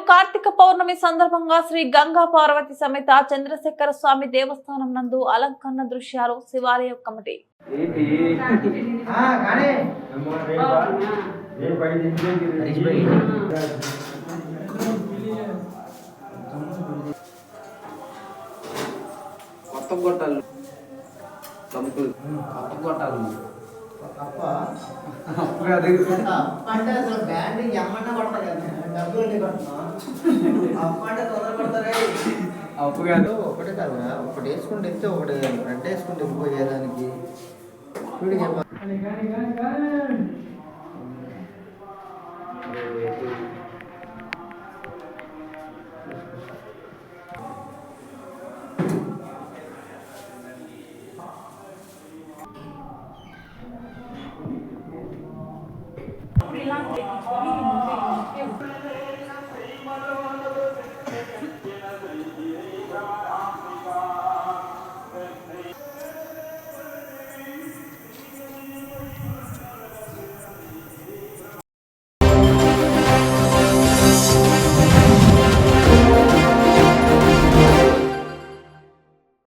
కార్తీక పౌర్ణమి సందర్భంగా శ్రీ గంగా పార్వతి సమేత చంద్రశేఖర స్వామి దేవస్థానం నందు అలంకరణ దృశ్యాలు శివాలయ కమిటీ అంటే అసలు బ్యాండ్ ఎమ్మన్నా కొడతారు డబ్బులు తొందర అప్పు కాదు ఒకటే కాదు ఒకటి వేసుకుంటే ఇస్తే ఒకటి రెండు వేసుకుంటే పోయేదానికి ఇలా